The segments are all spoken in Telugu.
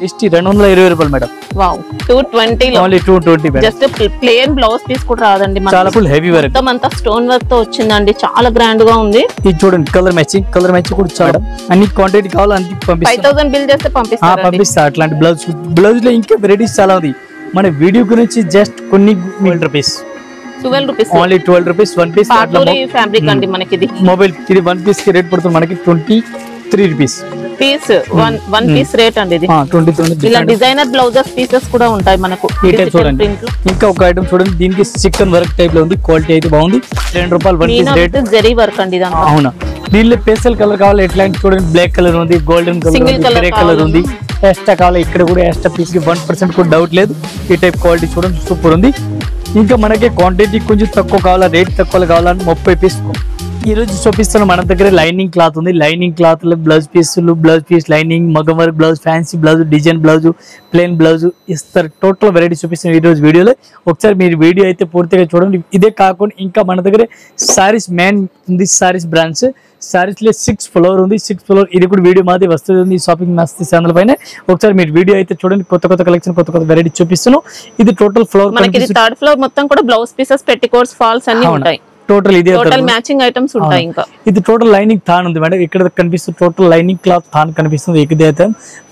జస్ట్ 220 రూపాయలు మేడం. వావ్ 220 లో only 220 madam. Just plain blouse piece కూడా రాదండి, చాలా ఫుల్ హెవీ వర్క్, మొత్తం అంతా స్టోన్ వర్క్ తో వచ్చిందండి, చాలా గ్రాండ్ గా ఉంది. ఇది చూడండి కలర్ మ్యాచింగ్ కూడా చాలా అన్ని క్వాంటిటీ కావాలో అన్ని పంపిస్తాం. 5000 బిల్ చేస్తే పంపిస్తా. అట్లాంటి బ్లౌజ్ లో ఇంకా వెరైటీస్ చాలా ఉంది. మన వీడియో గురించి జస్ట్ కొన్ని rupees 12 rupees only 12 rupees one piece. Fabric అండి మనకి ఇది మొబైల్ ఇది వన్ పీస్ కి రేట్ పడుతుంది మనకి 23 rupees piece. One piece rate అండి ఇది. 23. ఇలా డిజైనర్ బ్లౌజెస్ పీసెస్ కూడా ఉంటాయి మనకు. చూడండి ఇంకా ఒక ఐటమ్ చూడండి, దీనికి చికెన్ వర్క్ టైప్ లో ఉంది, క్వాలిటీ అయితే బాగుంది. 2 రూపాయలు one piece rate. Zari work అండి ఇదంతా. అవునా, దీనిలో పేస్టల్ కలర్ కావాలి ఎట్లాంటి చూడండి, బ్లాక్ కలర్ ఉంది, గోల్డెన్ కలర్ ఉంది, గ్రే కలర్ ఉంది, ఎక్స్ట్రా కావాలి. ఇక్కడ కూడా ఎక్స్ట్రా పీస్ కి 1% కూడా డౌట్ లేదు. ఈ టైప్ క్వాలిటీ చూడండి సూపర్ ఉంది. ఇంకా మనకి క్వాంటిటీ కొంచెం తక్కువ కావాలా, రేట్ తక్కువ కావాలని 30 పీస్ ఈ రోజు చూపిస్తున్న మన దగ్గర లైనింగ్ క్లాత్ ఉంది. లైనింగ్ క్లాత్ లో బ్లౌజ్ పీస్ లైనింగ్, మగం work blouse, fancy blouse, design blouse, plain blouse ఇస్తారు. టోటల్ వెరైటీ చూపిస్తాం ఈ రోజు వీడియోలో. ఒకసారి మీరు వీడియో అయితే పూర్తిగా చూడండి. ఇదే కాకుండా ఇంకా మన దగ్గర సారీస్ మెయిన్ ఉంది, సారీస్ బ్రాండ్స్. సారీస్ లో 6 ఫ్లోర్ ఉంది, 6 ఫ్లోర్ ఇది కూడా వీడియో మాది వస్తుంది షాపింగ్ మస్తీ ఛానల్ పైన. ఒకసారి మీరు వీడియో అయితే చూడండి, కొత్త కలెక్షన్ కొత్త వెరైటీ చూపిస్తున్నాను. ఇది టోటల్ ఫ్లోర్ మనకి 3rd ఫ్లోర్ మొత్తం కూడా బ్లౌజ్ పీసెస్, పెట్టికోట్స్, ఫాల్స్ అన్ని ఉంటాయి. టోటల్ ఇదే మ్యాచింగ్ ఐటమ్స్ ఉంటాయి. ఇంకా ఇది టోటల్ లైనింగ్ థాన్ ఉంది మేడం. ఇక్కడ కనిపిస్తుంది టోటల్ లైనింగ్ క్లాత్ థాన్ కనిపిస్తుంది. ఇదే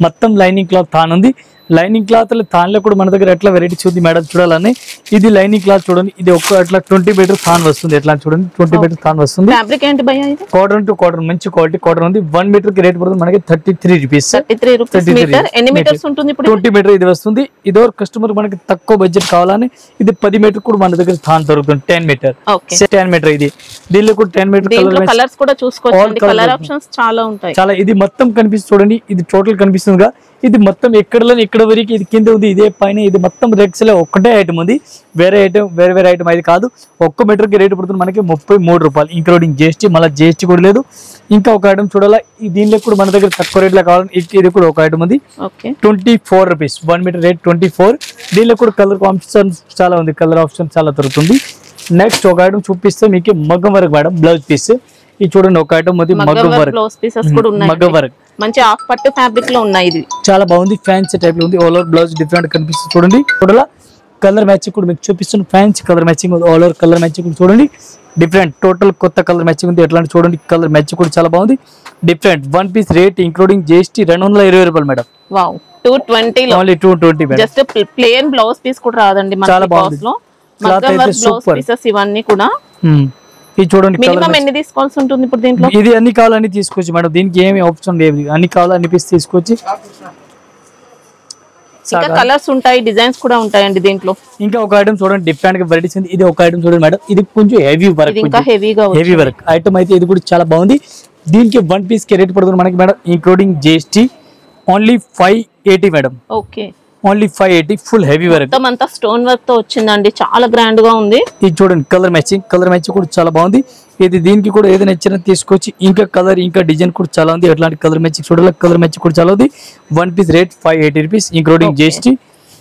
మొత్తం లైనింగ్ క్లాత్ థాన్ ఉంది. లైనింగ్ క్లాత్ థాన్లో కూడా మన దగ్గర ఎట్లా వెరైటీ చూద్ది మేడం చూడాలని. ఇది లైనింగ్ క్లాత్ చూడండి, ఇది ఒక్క అట్లా 20 మీటర్ థాన్ వస్తుంది. ఎట్లా చూడండి 20 మీటర్ థాన్ వస్తుంది. ఫ్యాబ్రిక్ ఏంటి భయ్యా ఇది? కాటన్ టు కాటన్, మంచి క్వాలిటీ కాటన్ ఉంది. 1 మీటర్ కి రేట్ పడుతుంది మనకి 33 రూపీస్. 33 rupees metre. ఎన్ని మీటర్స్ ఉంటుంది ఇప్పుడు? 20 మీటర్ ఇది వస్తుంది. ఇదో కస్టమర్ మనకి తక్కువ బడ్జెట్ కావాలని ఇది 10 మీటర్ కూడా మన దగ్గర థాన్ దొరుకుతుంది. 10 మీటర్ 10 మీటర్ ఇది. దీనిలో కూడా 10 మీటర్ కలర్స్ కూడా చూసుకోవచ్చు. కలర్ ఆప్షన్స్ చాలా ఉంటాయి. చాలా ఇది మొత్తం కనిపిస్తుంది చూడండి. ఇది టోటల్ కనిపిస్తుందిగా. ఇది మొత్తం ఇక్కడ వరకు ఇది కింద ఉంది, ఇదే పైన. ఇది మొత్తం రేట్స్ లో ఒక్కటే ఐటమ్ ఉంది, వేరే ఐటమ్ అది కాదు. 1 మీటర్ కి రేట్ పడుతుంది మనకి 33 రూపాయలు ఇంక్లూడింగ్ జిఎస్టీ. మళ్ళీ జిఎస్టీ కూడా లేదు. ఇంకా ఒక ఐటమ్ చూడాలా, దీనిలో కూడా మన దగ్గర తక్కువ రేట్ లో కావాలని ఇది కూడా ఒక ఐటమ్ ఉంది. 24 రూపీస్ 1 మీటర్ రేట్ 24. దీనిలో కూడా కలర్ ఆప్షన్ చాలా ఉంది, కలర్ ఆప్షన్ చాలా దొరుకుతుంది. నెక్స్ట్ ఒక ఐటమ్ చూపిస్తే మీకు మగ్గం వర్క్ మేడం, బ్లౌజ్ పీస్. ఇది చూడండి ఒక ఐటమ్ ఉంది మగ్గం వర్క్, మగ్గం వర్క్ మంచి హాఫ్ పట్టు ఫ్యాబ్రిక్ లో ఉన్నాయి. ఇది చాలా బాగుంది, ఫ్యాన్సీ టైప్ లో ఉంది. ఆల్ ఓవర్ బ్లౌజ్ డిఫరెంట్ కనిపిస్తుంది చూడండి. చూడాలా కలర్ మ్యాచింగ్ కూడా మీకు చూపిస్తుంది. ఫ్యాన్సీ కలర్ మ్యాచింగ్ ఉంది, ఆల్ ఓవర్ కలర్ మ్యాచింగ్ కూడా చూడండి. డిఫరెంట్ టోటల్ కొత్త కలర్ మ్యాచింగ్ ఉంది. ఎట్లా చూడండి, కలర్ మ్యాచింగ్ కూడా చాలా బాగుంది. Different one piece rate including GST 220 రూపాయలు మేడం. వావ్ 220 లో only 220 madam. Just plain blouse piece కూడా రాదండి మనకి. చాలా బాగుంది. క్లాత్ అయితే సూపర్. పీసెస్ ఇవన్నీ కూడా ఇది చూడండి. మినిమం ఎన్ని తీసుకోవాల్సి ఉంటుంది ఇప్పుడు దీంట్లో? ఇది అన్ని కావాలని తీసుకోవచ్చు మేడం, దీనికి ఏమి ఆప్షన్ లేదు. అన్ని కావాలని పీస్ తీసుకోవచ్చు. ఇంకా కలర్స్ ఉంటాయి, డిజైన్స్ కూడా ఉంటాయండి దీంట్లో. ఇంకా ఒక ఐటమ్ చూడండి, డిఫరెంట్ గా వెరైటీస్ ఉంది. ఇది ఒక ఐటమ్ చూడండి మేడం, ఇది కొంచెం హెవీ వర్క్, ఇంకా హెవీ వర్క్ ఐటమ్ అయితే ఇది కూడా చాలా బాగుంది. దీనికి 1 పీస్ కి రేట్ పడుతుంది మనకి madam including GST only 580 madam. Okay, only 580 full heavy work. మొత్తం అంతా స్టోన్ వర్క్ తో వచ్చిందండి, చాలా గ్రాండ్ గా ఉంది. ఇది చూడండి కలర్ మ్యాచింగ్ కూడా చాలా బాగుంది. ఇది దీనికి కూడా ఏదైనా నచ్చినా తీసుకోవచ్చు. ఇంకా కలర్ ఇంకా డిజైన్ కూడా చాలా ఉంది. అట్లాంటి కలర్ మ్యాచింగ్ చూడాలి, కలర్ మ్యాచింగ్ కూడా చాలా ఉంది. 1 piece rate 580 rupees including GST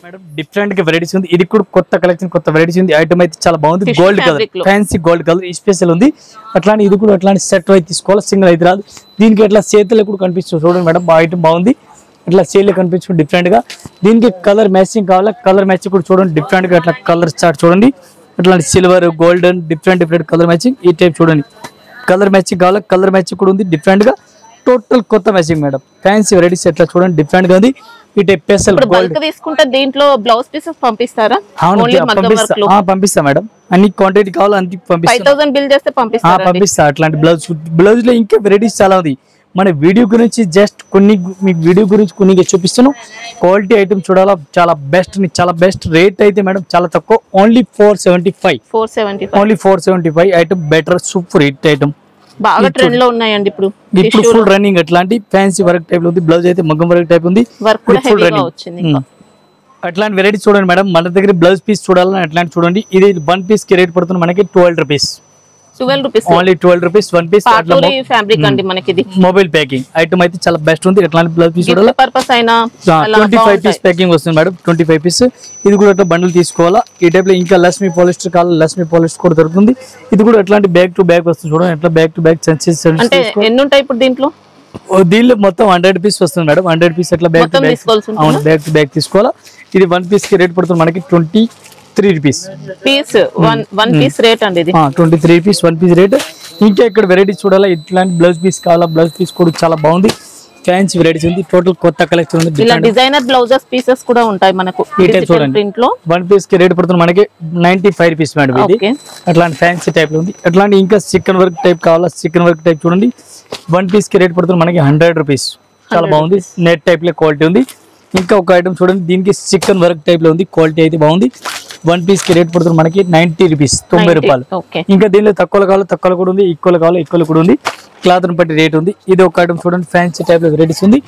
madam. Different గా వెరైటీస్ ఉంది. ఇది కూడా కొత్త కలెక్షన్, కొత్త వెరైటీస్ ఉంది. ఐటమ్ అయితే చాలా బాగుంది. Gold colour, fancy gold colour special ఉంది. అట్లాంటి ఇది కూడా అట్లాంటి సెట్ అయితే తీసుకోవాలి, సింగిల్ అయితే రాదు. దీనికి ఎట్లా చేతులు కూడా కనిపిస్తుంది చూడండి మేడం, ఐటమ్ బాగుంది. ఇట్లా సేల్ కనిపించుకుంటే డిఫరెంట్ గా. దీనికి కలర్ మ్యాచింగ్ కావాలా, కలర్ మ్యాచింగ్ కూడా చూడండి డిఫరెంట్ గా. అట్లా కలర్ చార్ట్ చూడండి, అట్లాంటి silver, golden different colour matching. ఈ టైప్ చూడండి, కలర్ మ్యాచింగ్ కావాలా, కలర్ మ్యాచింగ్ కూడా ఉంది డిఫరెంట్ గా. టోటల్ కొత్త మ్యాచింగ్ మేడం, ఫ్యాన్సీ వెరైటీస్ ఎట్లా చూడండి డిఫరెంట్ గా ఉంది. ఈ టైప్ స్పెషల్ గోల్డ్ తీసుకుంటే దీంట్లో బ్లౌజ్ పీసెస్ పంపిస్తారా? పంపిస్తా మేడం, అన్ని క్వాంటిటీ కావాలా అన్ని పంపిస్తా. 5000 బిల్ చేస్తే పంపిస్తా. అట్లాంటి బ్లౌజ్ లో ఇంకా వెరైటీస్ చాలా ఉంది. మన వీడియో గురించి జస్ట్ కొన్ని మీకు వీడియో గురించి కొన్ని చూపిస్తాను. క్వాలిటీ ఐటమ్ చూడాలా, చాలా బెస్ట్ రేట్ అయితే మేడం చాలా తక్కువ. Only 475 only 475 item better super hit item. బాగా ట్రెండ్ లో ఉన్నాయండి ఇప్పుడు ఫుల్ రన్నింగ్. అట్లాంటి ఫ్యాన్సీ వర్క్ టైప్ లో ఉంది. బ్లౌజ్ అయితే మగ్గం వర్క్ టైప్ ఉంది, ఫుల్ రన్నింగ్. అట్లాంటి వెరైటీ చూడండి మేడం, మన దగ్గర బ్లౌజ్ పీస్ చూడాలని అట్లాంటి చూడండి. ఇది 1 పీస్ కి రేట్ పడుతుంది మనకి 12 rupees. 12 rupees only 12 rupees 1 piece. Fabric అండి మనకి. ఇది మొబైల్ ప్యాకింగ్ ఐటమ్ అయితే చాలా బెస్ట్ ఉంది. ఎట్లాంటి బ్లౌజ్ పీస్ చూడాలి, పర్పస్ అయినా 25 పీస్ ప్యాకింగ్ వస్తుంది మేడం. 25 పీస్. ఇది కూడా అట్లా బండిల్ తీసుకోవాలా. ఈ టైప్ లో ఇంకా లక్ష్మీ పాలిస్టర్ కావాలి, లక్ష్మీ పాలిస్టర్ కూడా దొరుకుతుంది. ఇది కూడా అట్లాంటి బ్యాక్ టు బ్యాక్ వస్తుంది చూడండి, ఎట్లా బ్యాక్ టు బ్యాక్ అంటే ఎన్ని ఉంటాయి ఇప్పుడు దీంట్లో? దీనిలో మొత్తం 100 పీస్ వస్తుంది మేడం. 100 పీస్ అట్లా బ్యాగ్ అవును బ్యాగ్ టు బ్యాగ్ తీసుకోవాలా. ఇది 1 పీస్ కి రేట్ పడుతుంది మనకి 23 రూపీస్ పీస్. 1 పీస్ రేట్ అండి ఇది. 23 రూపీస్ 1 పీస్ రేట్. ఇంకా ఇక్కడ వెరైటీస్ చూడాలా, ఇట్లాంటి బ్లౌజ్ పీస్ కావాలా, బ్లౌజ్ పీస్ కూడా చాలా బాగుంది. ఫ్యాన్సీ వెరైటీస్ ఉంది, టోటల్ కొత్త కలెక్షన్ ఉంది. ఇలా డిజైనర్ బ్లౌజెస్ పీసెస్ కూడా ఉంటాయి మనకు ప్రింట్ లో. 1 పీస్ కి రేట్ పడుతుంది మనకి 95 రూపీస్ మేడం. ఇది అట్లాంటి ఫ్యాన్సీ టైప్ లో ఉంది. అట్లాంటి ఇంకా చికెన్ వర్క్ టైప్ కావాలా, చికెన్ వర్క్ టైప్ చూడండి. 1 పీస్ కి రేట్ పడుతుంది మనకి 100 రూపీస్. చాలా బాగుంది, నెట్ టైప్ లో క్వాలిటీ ఉంది. ఇంకా ఒక ఐటమ్ చూడండి, దీనికి చికెన్ వర్క్ టైప్ లో ఉంది, క్వాలిటీ అయితే బాగుంది. 1 పీస్ కి రేట్ పడుతుంది మనకి 90 రూపీస్ 90 రూపాయలు. ఇంకా దీనిలో తక్కువ కావాలి తక్కువ కూడా ఉంది, ఈక్వల్ కావాలి ఈక్వల్ కూడా ఉంది. క్లాత్ ని బట్టి రేట్ ఉంది. ఇది ఒక ఐటమ్ చూడండి, ఫ్యాన్సీ టైప్ లో వెరైటీస్ ఉంది.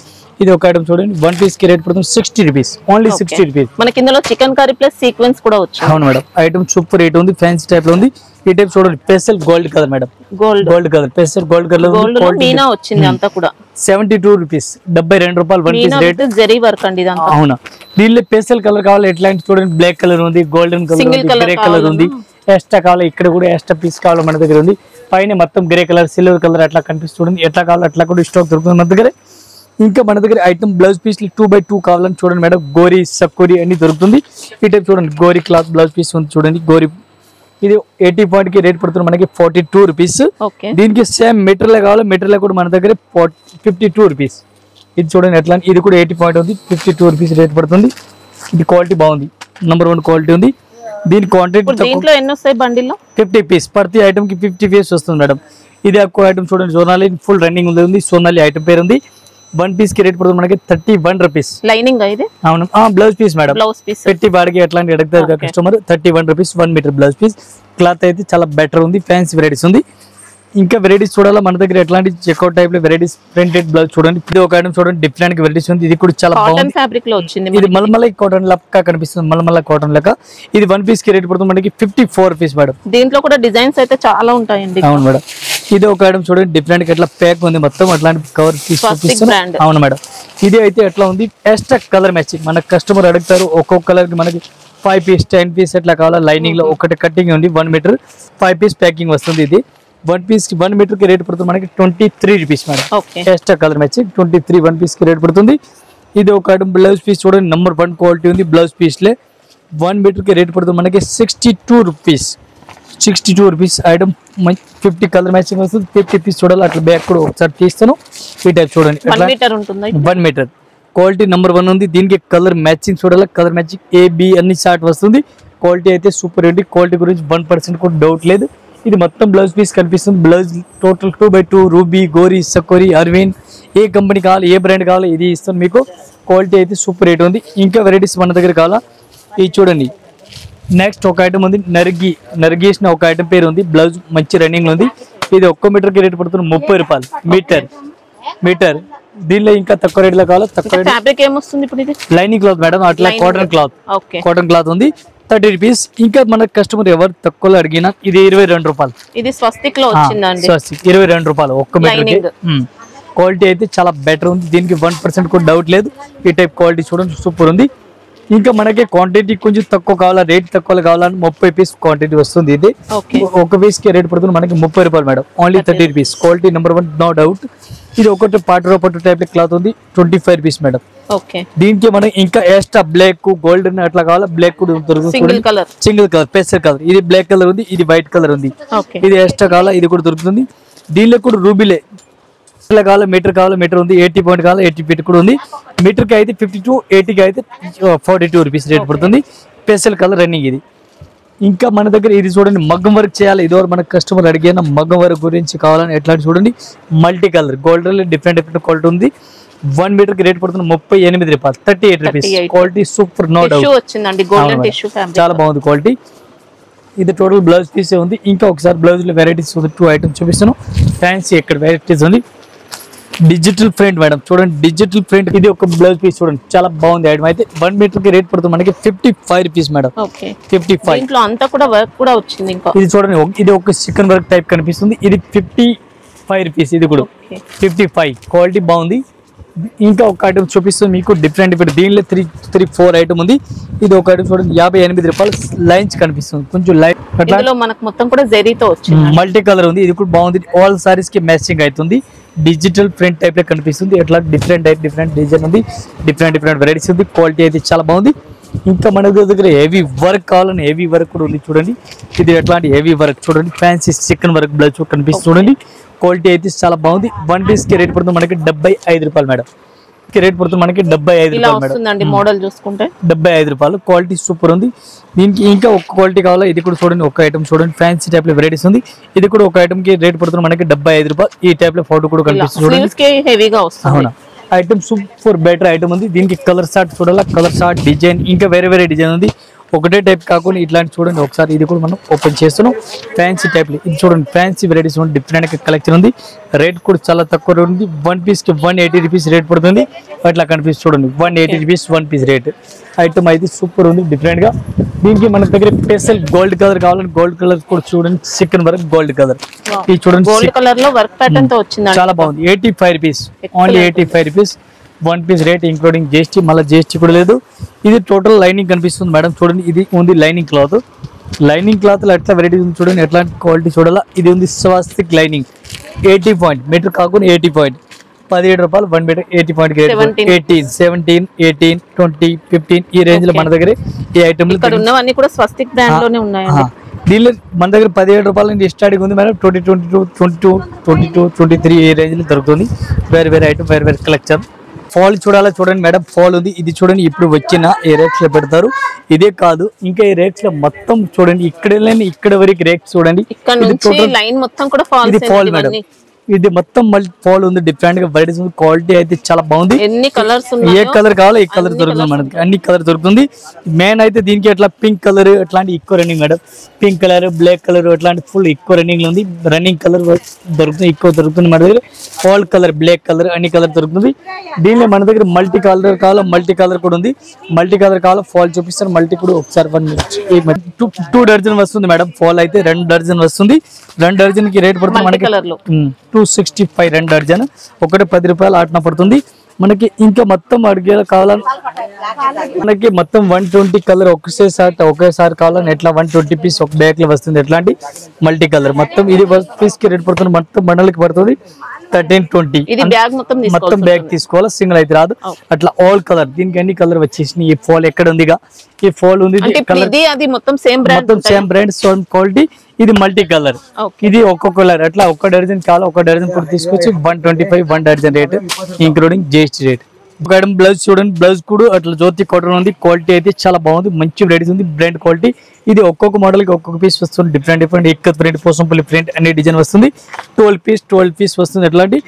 ఇది ఒక ఐటమ్ చూడండి, 1 పీస్ కి రేట్ పడుతుంది 60 రూపీస్, ఓన్లీ 60 రూపీస్. మనకి ఇందులో చికెన్ కర్రీ ప్లస్ సీక్వెన్స్ కూడా వచ్చింది. అవును మేడం, ఐటమ్ సూపర్ రేట్ ఉంది, ఫ్యాన్సీ టైప్ లో ఉంది. ఈ టైప్ చూడండి, పెసల్ gold colour madam, gold colour పెసల్ గోల్డ్ కలర్ మీనా వచ్చింది అంతా కూడా 72 రూపీస్ 72 రూపాయలు 1 పీస్ రేట్. జరీ వర్క్ అండి ఇదంతా. అవునా, దీనిలో పెసల్ కలర్ కావాలి ఎట్లాంటి చూడండి, బ్లాక్ కలర్ ఉంది, గోల్డెన్ కలర్ ఉంది, గ్రే కలర్ ఉంది. ఎక్స్ట్రా కావాలి, ఇక్కడ కూడా ఎక్స్ట్రా పీస్ కావాలి మన దగ్గర ఉంది. పైన మొత్తం గ్రే కలర్ సిల్వర్ కలర్ అట్లా కనిపిస్తుంది. ఎట్లా కావాలి అట్లా కూడా స్టాక్ దొరుకుతుంది మన దగ్గర. ఇంకా మన దగ్గర ఐటమ్ బ్లౌజ్ పీస్ 2x2 కావాలని చూడండి మేడం, గోరీ సక్కోరి అన్ని దొరుకుతుంది. ఈ టైప్ చూడండి, గోరీ క్లాత్ బ్లౌజ్ పీస్ ఉంది చూడండి, గోరీ. ఇది 80 పాయింట్ కి రేట్ పడుతుంది మనకి 42 రూపీస్. దీనికి సేమ్ మెటీరియల్ కావాలి, మెటీరియల్ కూడా మన దగ్గర 52 రూపీస్. ఇది చూడండి ఎట్లా, ఇది కూడా 80 పాయింట్ ఉంది, 52 రూపీస్ రేట్ పడుతుంది. ఇది క్వాలిటీ బాగుంది, నంబర్ 1 క్వాలిటీ ఉంది. దీని క్వాంటిటీ దీంట్లో ఎన్ని వస్తాయి బండిల్లో? 50 పీస్, ప్రతి ఐటమ్ కి 50 పీస్ వస్తుంది మేడం. ఇది ఎక్కువ ఐటమ్ చూడండి, సోనాలి ఫుల్ రన్నింగ్ ఉంది, సోనాలి ఐటమ్ పేరు ఉంది. 1 పీస్ కి రేట్ పడుతుంది మనకి 31 రూపీస్. లైనింగ్ ఇది? అవును, బ్లౌజ్ పీస్ మేడం, పెట్టి వాడికి ఎట్లాంటి అడుగుతారు customer. 31 rupees 1 metre blouse piece. Cloth అయితే చాలా బెటర్ ఉంది, ఫ్యాన్సీ వెరైటీస్ ఉంది. ఇంకా వెరైటీస్ చూడాలా మన దగ్గర, ఎట్లాంటి చెక్అవుట్ టైప్ లో వెరైటీస్, ప్రింటెడ్ బ్లౌజ్ చూడండి. ఇది ఒక ఐటమ్ చూడండి, డిఫరెంట్ వెరైటీస్ ఉంది. ఇది కూడా చాలా బాగుంది, ఫ్యాబ్రిక్ లో వచ్చింది. ఇది మల్మల కాటన్ లెక్క కనిపిస్తుంది, మల్మల కాటన్ లెక్క. ఇది 1 పీస్ కి రేట్ పడుతుంది మనకి 54 రూపీస్ మేడం. దీంట్లో కూడా డిజైన్స్ అయితే చాలా ఉంటాయండి. అవును మేడం, ఇది ఒక ఐటమ్ చూడండి, డిఫరెంట్ ఎట్లా ప్యాక్ ఉంది మొత్తం, అట్లాంటి కవర్ తీసుకొస్తాను. అవును మేడం, ఇది అయితే ఎట్లా ఉంది, ఎక్స్ట్రా కలర్ మ్యాచింగ్. మన కస్టమర్ అడుగుతారు ఒక్కొక్క కలర్ కి మనకి 5 పీస్ 10 పీస్ ఎట్లా కావాలా. లైనింగ్ లో ఒకటి కటింగ్ ఉంది, 1 మీటర్ 5 పీస్ ప్యాకింగ్ వస్తుంది. ఇది 1 పీస్ కి 1 మీటర్ కి రేట్ పడుతుంది మనకి 23 rupees madam. Extra colour matching 23 1 piece కి రేట్ పడుతుంది. ఇది ఒక ఐటమ్ బ్లౌజ్ పీస్ చూడండి, నంబర్ 1 క్వాలిటీ ఉంది. బ్లౌజ్ పీస్ లే 1 మీటర్ కి రేట్ పడుతుంది మనకి 62 rupees. 62 rupees item 50 colour matching వస్తుంది. 50 పీస్ చూడాలి, అట్లా బ్యాగ్ కూడా ఒకసారి తీస్తాను. ఈ టైప్ చూడండి, 1 మీటర్ క్వాలిటీ నంబర్ 1 ఉంది. దీనికి కలర్ మ్యాచింగ్ చూడాలి, కలర్ మ్యాచింగ్ AB అన్ని షార్ట్ వస్తుంది. క్వాలిటీ అయితే సూపర్ ఉంది, క్వాలిటీ గురించి 1% కూడా డౌట్ లేదు. ఇది మొత్తం బ్లౌజ్ పీస్ కనిపిస్తుంది. బ్లౌజ్ టోటల్ 2x2 రూబీ, గోరీ, సకోరి, అరవింద్, ఏ కంపెనీ కావాలి, ఏ బ్రాండ్ కావాలి ఇది ఇస్తాను మీకు. క్వాలిటీ అయితే సూపర్ రేట్ ఉంది. ఇంకా వెరైటీస్ మన దగ్గర కావాలా, ఇది చూడండి. నెక్స్ట్ ఒక ఐటమ్ ఉంది, నర్గీస్ ఒక ఐటమ్ పేరు ఉంది. బ్లౌజ్ మంచి రన్నింగ్ లో ఉంది. ఇది 1 మీటర్ కి రేట్ పడుతుంది 30 రూపాయలు మీటర్. దీనిలో ఇంకా తక్కువ రేట్ లో కావాలి, తక్కువ ఫ్యాబ్రిక్ ఏమొస్తుంది ఇప్పుడు? ఇది లైనింగ్ క్లాత్ మేడం, అట్లా కాటన్ క్లాత్ ఉంది, 30 రూపీస్. ఇంకా మన కస్టమర్ ఎవరు తక్కువలో అడిగినా ఇది 22 రూపాయలు. ఇది స్వస్తిక్ లో వచ్చిందండి, 22 రూపాయలు 1 మీటర్. క్వాలిటీ అయితే చాలా బెటర్ ఉంది, దీనికి 1% కూడా డౌట్ లేదు. ఈ టైప్ క్వాలిటీ చూడండి, సూపర్ ఉంది. ఇంకా మనకి క్వాంటిటీ కొంచెం తక్కువ కావాలా, రేట్ తక్కువ కావాలని 30 పీస్ క్వాంటిటీ వస్తుంది. ఇది 1 పీస్ కి రేట్ పడుతుంది మనకి 30 రూపాయలు madam, only 30 rupees. Quality number 1 no doubt. ఇది ఒకటి పట్టు టైప్ క్లాత్ ఉంది, 25 రూపీస్ మేడం. దీనికి మనం ఇంకా ఎక్స్ట్రా బ్లాక్, గోల్డెన్ అట్లా కావాలా, బ్లాక్ కూడా దొరుకుతుంది. సింగిల్ కలర్ పెసర్ కలర్, ఇది బ్లాక్ కలర్ ఉంది, ఇది వైట్ కలర్ ఉంది. ఇది ఎక్స్ట్రా కావాలా, ఇది కూడా దొరుకుతుంది. దీనిలో కూడా రూబీలే కావాలి, మీటర్ కావాలి, మీటర్ ఉంది. 80 పాయింట్ కావాలి, 80 ఫీట్ కూడా ఉంది. మీటర్ కి అయితే 52, 80 కి అయితే 42 రూపీస్ రేట్ పడుతుంది. స్పెషల్ కలర్ రన్నింగ్ ఇది. ఇంకా మన దగ్గర ఇది చూడండి, మగ్గం వర్క్ చేయాలి. ఇదివరకు మన కస్టమర్ అడిగిన మగ్గం వర్క్ గురించి కావాలని ఎట్లా చూడండి, multi colour gold different quality ఉంది. 1 మీటర్ కి రేట్ పడుతుంది 38 రూపాయలు, 38 rupees. Quality super, no doubt. చాలా బాగుంది క్వాలిటీ. ఇది టోటల్ బ్లౌజ్ పీస్ ఉంది. ఇంకా ఒకసారి బ్లౌజ్ లో వెరైటీస్ 2 ఐటమ్స్ చూపిస్తాను. ఫ్యాన్సీ ఇక్కడ వెరైటీస్ ఉంది. డిజిటల్ ప్రింట్ మేడం చూడండి, డిజిటల్ ప్రింట్. ఇది ఒక బ్లౌజ్ పీస్ చూడండి, చాలా బాగుంది ఐటమ్. అయితే 1 మీటర్ కి రేట్ పడుతుంది మనకి 55 రూపీస్ మేడం. 55 అంతా కూడా వర్క్ కూడా వచ్చింది. ఇంకా ఇది చూడండి, ఇది ఒక చికెన్ వర్క్ టైప్ కనిపిస్తుంది. ఇది 55 రూపీస్. ఇది కూడా 55, క్వాలిటీ బాగుంది. ఇంకా ఒక ఐటమ్ చూపిస్తుంది మీకు, డిఫరెంట్. దీనిలో 3-4 ఐటమ్ ఉంది. ఇది ఒక ఐటమ్ చూడండి, 58 రూపాయలు. లైన్స్ కనిపిస్తుంది, కొంచెం లైట్ మనకు మొత్తం కూడా జరీతో వచ్చింది. మల్టీ కలర్ ఉంది, ఇది కూడా బాగుంది. ఆల్ సారీస్ కి మ్యాచింగ్ అవుతుంది. డిజిటల్ ప్రింట్ టైప్ లో కనిపిస్తుంది. ఎట్లా డిఫరెంట్ డిజైన్ ఉంది, డిఫరెంట్ వెరైటీస్ ఉంది. క్వాలిటీ అయితే చాలా బాగుంది. ఇంకా మన దగ్గర హెవీ వర్క్ కావాలని హెవీ వర్క్ కూడా ఉంది చూడండి. ఇది ఎట్లాంటి హెవీ వర్క్ చూడండి, ఫ్యాన్సీ చికెన్ వర్క్ బ్లౌజ్ కనిపిస్తుంది చూడండి. క్వాలిటీ అయితే చాలా బాగుంది. 1 పీస్ కి రేట్ పడుతుంది మనకి 75 రూపాయలు మేడం. రేట్ పడుతుంది మనకి 75 రూపాయలు మేడం. మోడల్ చూసుకుంటే 75 రూపాయలు. క్వాలిటీ సూపర్ ఉంది. దీనికి ఇంకా ఒక క్వాలిటీ కావాలా, ఇది కూడా చూడండి. ఒక ఐటమ్ చూడండి, ఫ్యాన్సీ టైప్ లో వెరైటీస్ ఉంది. ఇది కూడా ఒక ఐటమ్ కి రేట్ పడుతుంది మనకి 75 రూపాయలు. ఈ టైప్ లో ఫోటో కూడా కనిపిస్తుంది చూడండి. అవునా, ఐటమ్ సూపర్ బెటర్ ఐటమ్ ఉంది. దీనికి కలర్ షార్ట్ చూడాలా, కలర్ షార్ట్ డిజైన్ ఇంకా వేరే డిజైన్ ఉంది. ఒకటే టైప్ కాకుండా ఇట్లాంటి చూడండి ఒకసారి. ఇది కూడా మనం ఓపెన్ చేస్తున్నాం. ఫ్యాన్సీ టైప్ లో ఇది చూడండి, ఫ్యాన్సీ వెరైటీస్ ఉంది, డిఫరెంట్ కలెక్షన్ ఉంది. రేట్ కూడా చాలా తక్కువ ఉంది. 1 పీస్ కి 180 రూపీస్ రేట్ పడుతుంది. అట్లా కనిపిస్తుంది చూడండి, 180 రూపీస్ 1 పీస్ రేట్. ఐటమ్ అయితే సూపర్ ఉంది, డిఫరెంట్ గా. దీనికి మన దగ్గర స్పెషల్ గోల్డ్ కలర్ కావాలని గోల్డ్ కలర్ కూడా చూడండి, చికెన్ వర్క్ గోల్డ్ కలర్. ఇది చూడండి, గోల్డ్ కలర్ లో వర్క్ ప్యాటర్న్ తో వచ్చింది, చాలా బాగుంది. 85 rupees, only 85 rupees 1 piece rate, including GST. మళ్ళీ జిఎస్టీ కూడా లేదు. ఇది టోటల్ లైనింగ్ కనిపిస్తుంది మేడం చూడండి. ఇది ఉంది లైనింగ్ క్లాత్. లైనింగ్ క్లాత్ లో ఎట్లా వెరైటీ ఉంది చూడండి, ఎట్లాంటి క్వాలిటీ చూడాలా. ఇది ఉంది స్వాస్తిక్ లైనింగ్, 80 పాయింట్ మీటర్ కాకుండా 80 పాయింట్, 17 రూపాయలు 1 మీటర్. 80 పాయింట్ 18, 17, 18, 20, 15 ఈ రేంజ్ లో మన దగ్గర ఈ ఐటమ్ ఉన్నవన్నీ కూడా స్వస్తిక్ బ్రాండ్ లోనే ఉన్నాయండి. దీనిలో మన దగ్గర 17 రూపాయల నుంచి స్టార్టింగ్ ఉంది మేడం. 22, 23 ఈ రేంజ్ లో దొరుకుతుంది. వేరే ఐటమ్, వేరే కలెక్షన్. ఫాల్ చూడాలా చూడండి మేడం, ఫాల్ ఉంది. ఇది చూడండి, ఇప్పుడు వచ్చిన ఈ రేక్స్ లో పెడతారు. ఇదే కాదు, ఇంకా ఈ రేక్స్ లో మొత్తం చూడండి, ఇక్కడ వరకు రేక్స్ చూడండి. లైన్ మొత్తం కూడా ఫాల్. ఇది ఫాల్ మేడం, ఇది మొత్తం మళ్ళీ ఫాల్ ఉంది, డిఫరెంట్ గా వెరైటీస్ ఉంది. క్వాలిటీ అయితే చాలా బాగుంది. ఎన్ని కలర్స్ ఏ కలర్ కావాలో ఈ కలర్ దొరుకుతుంది మనకి, అన్ని కలర్ దొరుకుతుంది. మెయిన్ అయితే దీనికి అట్లా పింక్ కలర్ అట్లాంటి ఎక్కువ running madam. Pink colour, black colour అట్లాంటి ఫుల్ ఎక్కువ రన్నింగ్ లో ఉంది. రన్నింగ్ కలర్ దొరుకుతుంది, ఎక్కువ దొరుకుతుంది మన దగ్గర. ఫాల్ కలర్, బ్లాక్ కలర్ అన్ని కలర్ దొరుకుతుంది. దీనిలో మన దగ్గర మల్టీ కలర్ కావాలో మల్టీ కలర్ కూడా ఉంది. మల్టీ కలర్ కావాలో ఫాల్ చూపిస్తారు. మల్టీ కూడా ఒకసారి 2 డజన్ వస్తుంది మేడం. ఫాల్ అయితే 2 డజన్ వస్తుంది. 2 డజన్ కి రేట్ పడుతుంది మనకి 265. 2 డజన్ ఒకటి 10 రూపాయలు ఆటన పడుతుంది మనకి. ఇంకా మొత్తం అడిగేలా కావాలని మనకి మొత్తం 120 కలర్ ఒకేసారి కావాలని ఎట్లా 120 పీస్ ఒక బ్యాగ్ లో వస్తుంది. ఎట్లాంటి మల్టీ కలర్ మొత్తం ఇది పీస్ కి రేట్ పడుతుంది. మొత్తం బండలకి పడుతుంది 1320. మొత్తం బ్యాగ్ తీసుకోవాలి, సింగిల్ అయితే రాదు. అట్లా ఆల్ కలర్. దీనికి అన్ని కలర్ వచ్చేసి ఈ ఫాల్ ఎక్కడ ఉందిగా, ఈ ఫాల్ ఉంది మొత్తం సేమ్ బ్రాండ్ సేమ్ క్వాలిటీ. ఇది మల్టీ కలర్, ఇది ఒక్కొక్క కలర్. అట్లా 1 డజన్ కావాలి, 1 డజన్ కూడా తీసుకొచ్చి 125 1 dozen rate, including GST rate. ఒక ఐటమ్ బ్లౌజ్ చూడండి, బ్లౌజ్ కూడా అట్లా జ్యోతి కాటన్ ఉంది. క్వాలిటీ అయితే చాలా బాగుంది, మంచి వెరైటీస్ ఉంది, బ్రాండ్ క్వాలిటీ. ఇది ఒక్కొక్క మోడల్ కి ఒక్కొక్క పీస్ వస్తుంది, different ikat print, Pochampally print అనే డిజైన్ వస్తుంది. 12 పీస్ వస్తుంది. ఎట్లాంటి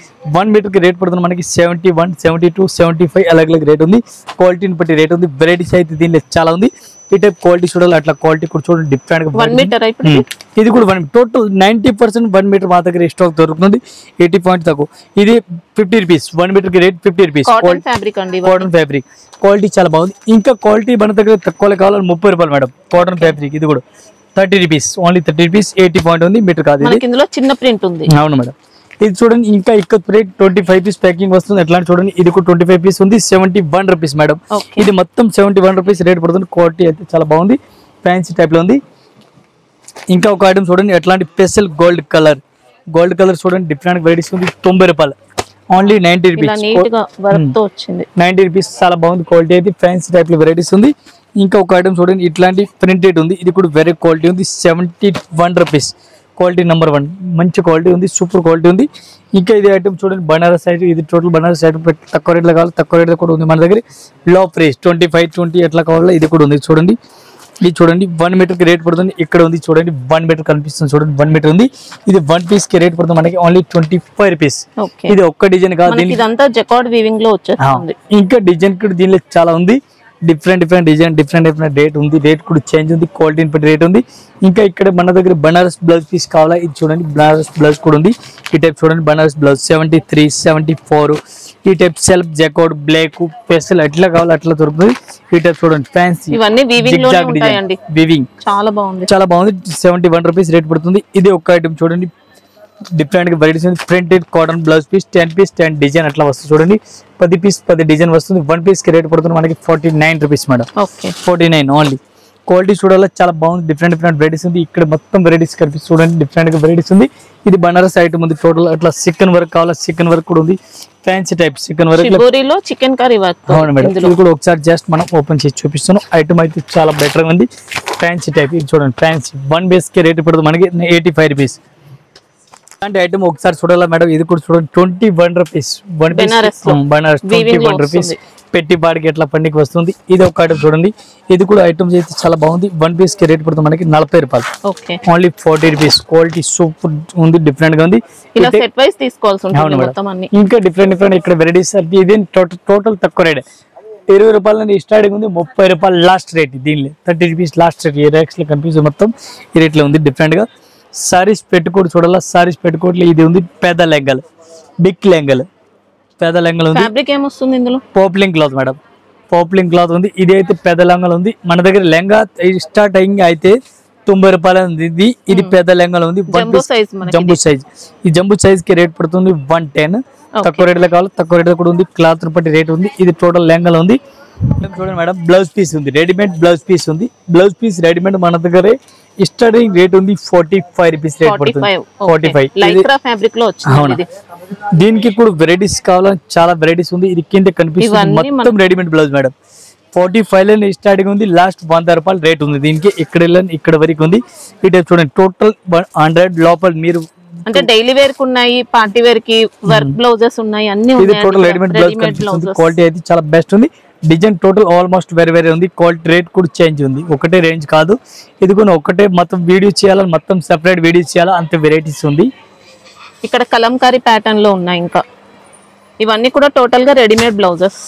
1 మీటర్ కి రేట్ పడుతుంది మనకి 71, 72, 75 అలాగే రేట్ ఉంది. క్వాలిటీని బట్టి రేట్ ఉంది. వెరైటీస్ అయితే దీనిలో చాలా ఉంది. ఈ టైప్ క్వాలిటీ చూడాలి, అట్లా క్వాలిటీ కూడా చూడండి, డిఫరెంట్ గా 1 మీటర్. ఇది కూడా టోటల్ 90% 1 మీటర్ మా దగ్గర స్టాక్ దొరుకుతుంది. 80 పాయింట్ తక్కువ. ఇది 50 రూపీస్ 1 మీటర్ కి rate 50 rupees. Cotton fabric quality చాలా బాగుంది. ఇంకా క్వాలిటీ మన దగ్గర తక్కువ కావాలని 30 రూపాయలు మేడం. కాటన్ ఫ్యాబ్రిక్ ఇది కూడా 30 రూపీస్, ఓన్లీ 30 రూపీస్. 80 పాయింట్ ఉంది, మీటర్ కాదు. ఇందులో చిన్న ప్రింట్ ఉంది. అవును మేడం. ఇది చూడండి, ఇంకా ఇక్కత్ ప్రింట్ 25 పీస్ ప్యాకింగ్ వస్తుంది. ఎట్లా చూడండి, ఇది కూడా 25 పీస్ ఉంది. 71 రూపీస్ మేడం. ఇది మొత్తం 71 రూపీస్ రేట్ పడుతుంది. క్వాలిటీ అయితే చాలా బాగుంది, ఫ్యాన్సీ టైప్ లో ఉంది. ఇంకా ఒక ఐటమ్ చూడండి, ఎట్లాంటి స్పెషల్ గోల్డ్ కలర్ చూడండి, డిఫరెంట్ వెరైటీస్ ఉంది. 90 రూపాయలు, ఓన్లీ 90 రూపీస్. 90 రూపీస్, చాలా బాగుంది. క్వాలిటీ అయితే ఫ్యాన్సీ టైప్ లో వెరైటీస్ ఉంది. ఇంకా ఒక ఐటమ్ చూడండి, ఇట్లాంటి ప్రింటెడ్ ఉంది. ఇది కూడా వెరీ క్వాలిటీ ఉంది. 71 రూపీస్. క్వాలిటీ నెంబర్ 1, మంచి క్వాలిటీ ఉంది, సూపర్ క్వాలిటీ ఉంది. ఇంకా ఇది ఐటమ్ చూడండి, బనారస్ సైడ్. ఇది టోటల్ బనారస్ సైడ్ తక్కువ రేట్లో కావాలి, తక్కువ రేట్లో కూడా ఉంది మన దగ్గర. లో ప్రైస్ 25, 20 ఎట్లా కావాలో ఇది కూడా ఉంది. చూడండి, ఇది చూడండి 1 మీటర్ కి రేట్ పడుతుంది. ఇక్కడ ఉంది చూడండి, 1 మీటర్ కనిపిస్తుంది చూడండి, 1 మీటర్ ఉంది. ఇది 1 పీస్ కి రేట్ పడుతుంది మనకి ఓన్లీ 25 రూపీస్. ఇది ఒక్క డిజైన్ కాదు, ఇంకా డిజైన్ కూడా దీనిలో చాలా ఉంది. డిఫరెంట్ డిజైన్, డిఫరెంట్ రేట్ ఉంది. రేట్ కూడా చేంజ్ ఉంది, క్వాలిటీని బట్టి రేట్ ఉంది. ఇంకా ఇక్కడ మన దగ్గర బనారస్ బ్లౌజ్ పీస్ కావాలా, ఇది చూడండి బనారస్ బ్లౌజ్ కూడా ఉంది. ఈ టైప్ చూడండి, బనారస్ బ్లౌజ్ 73, 74. ఈ టైప్ సెల్ఫ్ జాకోడ్, బ్లాక్, పెసల్ అట్లా కావాలి, అట్లా దొరుకుతుంది. ఈ టైప్ చూడండి, ఫ్యాన్సీ వీవింగ్ చాలా బాగుంది. 71 రూపీస్ రేట్ పడుతుంది. ఇది ఒక ఐటమ్ చూడండి, డిఫరెంట్ గా వెరైటీస్ ఉంది. Printed cotton blouse piece 10 piece 10 design అట్లా వస్తుంది చూడండి. 10 పీస్ 10 డిజైన్ వస్తుంది. 1 పీస్ కి రేట్ పడుతుంది మనకి 49 రూపీస్ మేడం. 49 ఓన్లీ. క్వాలిటీ చూడాలి చాలా బాగుంది. డిఫరెంట్ వెరైటీస్ ఉంది. ఇక్కడ మొత్తం వెరైటీస్ కనిపిస్తుంది చూడండి. డిఫరెంట్ గా వెరైటీస్ ఉంది. ఇది బనారస్ ఐటమ్ ఉంది. టోటల్ అట్లా చికెన్ వర్క్ కావాలా, చికెన్ వర్క్ కూడా ఉంది. Fancy type chicken work chicken curry work. అవును మేడం. ఇది కూడా ఒకసారి జస్ట్ మనం ఓపెన్ చేసి చూపిస్తున్నాం. ఐటమ్ అయితే చాలా బెటర్ గా ఉంది. ఫ్యాన్సీ టైప్ ఇది చూడండి. ఫ్యాన్సీ 1 బేస్ కి రేట్ పడుతుంది మనకి 85 రూపీస్. అలాంటి ఐటమ్ ఒకసారి చూడాలా మేడం. ఇది కూడా చూడండి 21 రూపీస్. బనారస్ 21 రూపీస్. పెట్టి బాడికి ఎట్లా పండికి వస్తుంది. ఇది ఒక ఐటమ్ చూడండి. ఇది కూడా ఐటమ్స్ అయితే చాలా బాగుంది. 1 పీస్ కి రేట్ పడుతుంది మనకి 40 రూపాయలు. Only 40 rupees. క్వాలిటీ సూపర్ ఉంది. డిఫరెంట్ గా ఉంది. ఇంకా డిఫరెంట్ ఇక్కడ వెరైటీస్. ఇది టోటల్ తక్కువ రేట్ 20 రూపాయల నుండి స్టార్టింగ్ ఉంది. 30 రూపాయలు లాస్ట్ రేట్. దీనిలో 30 రూపీస్ లాస్ట్ రేట్. ఈ రేట్స్ లో కనిపిస్తుంది మొత్తం ఈ రేట్ లో ఉంది. డిఫరెంట్ గా సారీస్ పెట్టుకోడు చూడాలా. సారీస్ పెట్టుకోవట్లే ఇది ఉంది. పెద్ద లెంగల్, బిగ్ లెంగల్, పెద్ద లెంగల్ ఉంది. ఫ్యాబ్రిక్ ఏమొస్తుంది ఇందులో? పోప్లింగ్ క్లాత్ మేడం. పోప్లింగ్ క్లాత్ ఉంది. ఇది అయితే పెద్ద లెంగల్ ఉంది. మన దగ్గర లెంగా స్టార్ట్ అయ్యి అయితే 90 రూపాయలు ఉంది. ఇది పెద్ద లెంగల్ ఉంది. జంబూ సైజ్. ఈ జంబూ సైజ్ కి రేట్ పడుతుంది 110. తక్కువ రేట్ లో కావాలి, తక్కువ రేట్ కూడా ఉంది. క్లాత్ బట్టి రేట్ ఉంది. ఇది టోటల్ లెంగల్ ఉంది. చూడండి మేడం. బ్లౌజ్ పీస్ ఉంది. రెడీమేడ్ బ్లౌజ్ పీస్ ఉంది. బ్లౌజ్ పీస్ రెడీమేడ్ మన దగ్గర స్టార్టింగ్ రేట్ ఉంది 45 రూపీస్ రేట్ పడుతుంది. 45. దీనికి కూడా వెరైటీస్ కావాలని చాలా వెరైటీస్ ఉంది. ఇది కింద కనిపిస్తుంది మొత్తం రెడీమేడ్ బ్లౌజ్ మేడం. 45 స్టార్టింగ్ ఉంది. లాస్ట్ 100 రూపాయలు రేట్ ఉంది దీనికి. ఇక్కడ వరకు ఉంది. ఇటు చూడండి టోటల్ 100 లోపల మీరు అంటే డైలీ వేర్ కు ఉన్నాయి, పార్టీ వేర్ కి వర్క్ బ్లౌజెస్ ఉన్నాయి, అన్ని ఉన్నాయి. ఇది టోటల్ రెడీమేడ్ బ్లౌజ్. క్వాలిటీ అయితే చాలా బెస్ట్ ఉంది. డిజైన్ టోటల్ ఆల్మోస్ట్ వేరే ఉంది. క్వాలిటీ రేట్ కూడా చేంజ్ ఉంది. ఒకటే రేంజ్ కాదు. ఇది కూడా ఒకటే మొత్తం వీడియో చేయాలని మొత్తం సెపరేట్ వీడియో చేయాలా అంత వెరైటీస్ ఉంది. ఇక్కడ కలంకారీ ప్యాటర్న్ లో ఉన్నాయి. ఇంకా ఇవన్నీ కూడా టోటల్ గా రెడీమేడ్ బ్లౌజెస్.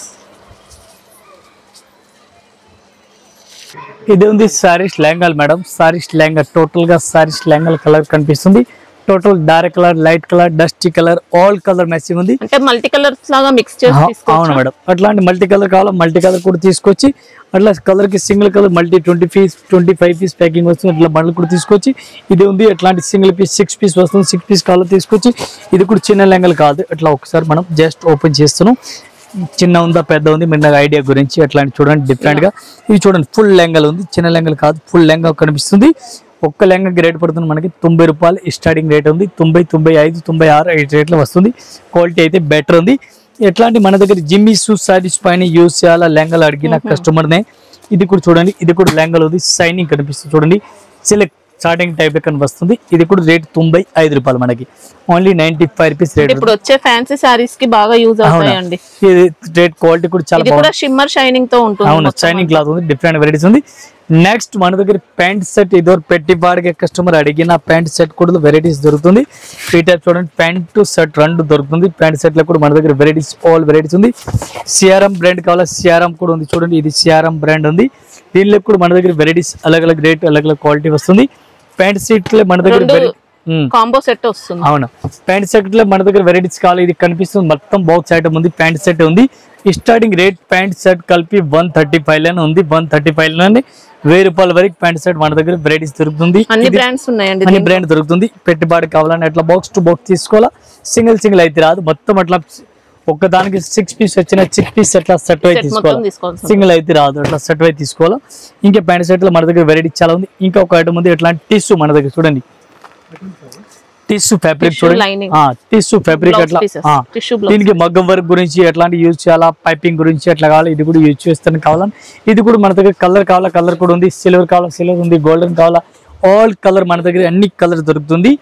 ఇది ఉంది సారీస్ లెహంగాలు మేడం. సారీస్ లెహంగా టోటల్ గా సారీస్ లెహంగాల కలర్ కనిపిస్తుంది. Total dark colour, light colour, dusty colour, all colour matching ఉంది. అంటే మల్టీ కలర్స్ లాగా మిక్స్ చేసి తీసుకోవచ్చు. అవును మేడం. అట్లాంటి మల్టీ కలర్ కావాలా మల్టీ కలర్ కూడా తీసుకొచ్చి అట్లా కలర్ కి single colour multi 25 piece packing వస్తుంది. అట్లా బండ్లు కూడా తీసుకొచ్చి ఇది ఉంది. అట్లాంటి సింగిల్ పీస్ 6 పీస్ వస్తుంది. 6 పీస్ కావాలో తీసుకొచ్చి ఇది కూడా చిన్న లెంగలు కాదు. అట్లా ఒకసారి మనం జస్ట్ ఓపెన్ చేస్తున్నాం. చిన్న ఉందా పెద్ద ఉంది మన ఐడియా గురించి. అట్లాంటి చూడండి డిఫరెంట్ గా. ఇది చూడండి ఫుల్ లెంగలు ఉంది. చిన్న లెంగలు కాదు, ఫుల్ లెంగా కనిపిస్తుంది. ఒక్క లెంగాకి రేట్ పడుతుంది మనకి 90 రూపాయలు స్టార్టింగ్ రేట్ ఉంది. 90, 95, 96 ఈ రేట్లో వస్తుంది. క్వాలిటీ అయితే బెటర్ ఉంది. ఎట్లాంటి మన దగ్గర జిమ్మీస్ సారీస్ పైన యూజ్ చేయాలా లెంగాలు అడిగిన కస్టమర్నే. ఇది కూడా చూడండి. ఇది కూడా లెంగాలు ఉంది. సైనింగ్ కనిపిస్తుంది చూడండి. సిలెక్ట్ స్టార్టింగ్ టైప్ కనిపిస్తుంది. ఇది కూడా రేట్ 95 రూపాయలు మనకి. Only 95 rupees rate. ఇప్పుడు వచ్చే ఫ్యాన్సీ సారీస్ కి బాగా యూజ్ అవుతాయండి. ఇది రేట్ క్వాలిటీ కూడా చాలా బాగుంది. ఇది కూడా షిమ్మర్ షైనింగ్ తో ఉంటుంది. అవును షైనింగ్ క్లాత్ ఉంది. డిఫరెంట్ వెరైటీస్ ఉంది. నెక్స్ట్ మన దగ్గర ప్యాంట్ సెట్. ఇదో పెట్టి బాడిగే కస్టమర్ అడిగిన ప్యాంట్ సెట్ కూడా వెరైటీస్ దొరుకుతుంది. ఈ టైప్ చూడండి. ప్యాంట్ సెట్ 2 దొరుకుతుంది. ప్యాంట్ సెట్ లో కూడా మన దగ్గర వెరైటీస్ ఆల్ వెరైటీస్ ఉంది. సిఆర్ఎం బ్రాండ్ కావాలా సిఆర్ఎం కూడా ఉంది చూడండి. ఇది సిఆర్ఎం బ్రాండ్ ఉంది. దీనిలో కూడా మన దగ్గర వెరైటీస్ అలగ్ రేట్ అలగ్ క్వాలిటీ వస్తుంది. ప్యాంట్ సెట్ లో మన దగ్గర కాంబో సెట్ వస్తుంది. అవును ప్యాంట్ సెట్ లో మన దగ్గర వెరైటీస్ కావాలి. ఇది కనిపిస్తుంది మొత్తం బాక్స్ ఐటమ్ ఉంది. ప్యాంట్ సెట్ ఉంది. స్టార్టింగ్ రేట్ ప్యాంట్ సెట్ కలిపి 135 లోనే ఉంది. 135 లోనే 1000 రూపాయల వరకు ప్యాంట్ సెట్ మన దగ్గర వెరైటీస్ దొరుకుతుంది. అన్ని బ్రాండ్స్ ఉన్నాయండి. అన్ని బ్రాండ్ దొరుకుతుంది. పెట్టుబడి కావాలని అట్లా బాక్స్ టు బాక్స్ తీసుకోవాలా. సింగిల్ అయితే రాదు. మొత్తం అట్లా ఒక్కదానికి 6 పీస్ వచ్చిన 6 పీస్ అట్లా సెట్ అయి తీసుకోవాలి. సింగిల్ అయితే రాదు. అట్లా సెట్ అయి తీసుకోవాలా. ఇంకా ప్యాంట్ సెట్ లో మన దగ్గర వెరైటీ చాలా ఉంది. ఇంకా ఒక ఐటమ్ ఉంది. ఎట్లాంటి టిష్యూ మన దగ్గర చూడండి. టిష్యూ ఫ్యాబ్రిక్ చూడండి. టిష్యూ ఫ్యాబ్రిక్ అట్లా దీనికి మగ్గం వర్క్ గురించి ఎట్లాంటి యూజ్ చేయాలా, పైపింగ్ గురించి ఎట్లా కావాలి ఇది కూడా యూజ్ చేస్తాను కావాలని. ఇది కూడా మన దగ్గర కలర్ కావాలా కలర్ కూడా ఉంది. సిల్వర్ కావాలా సిల్వర్ ఉంది. గోల్డెన్ కావాలా ఆల్ కలర్ మన దగ్గర అన్ని కలర్ దొరుకుతుంది.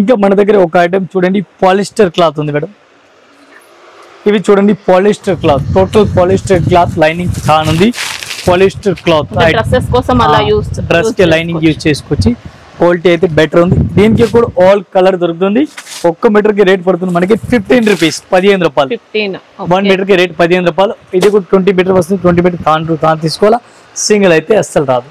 ఇంకా మన దగ్గర ఒక ఐటమ్ చూడండి. పాలిస్టర్ క్లాత్ ఉంది మేడం. ఇవి చూడండి polyester cloth. Total polyester cloth. Lining చాలా ఉంది. పాలిస్టర్ క్లాత్ డ్రెస్ కి లైనింగ్ యూజ్ చేసుకోవచ్చు. క్వాలిటీ అయితే బెటర్ ఉంది. దీనికి కూడా ఆల్ కలర్ దొరుకుతుంది. 1 మీటర్ కి రేట్ పడుతుంది మనకి 15 రూపీస్ 15 రూపాయలు. 1 మీటర్ కి రేట్ 15 రూపాయలు. ఇది కూడా 20 మీటర్ వస్తుంది. 20 మీటర్ తాను తీసుకోవాలా. సింగిల్ అయితే అస్సలు రాదు.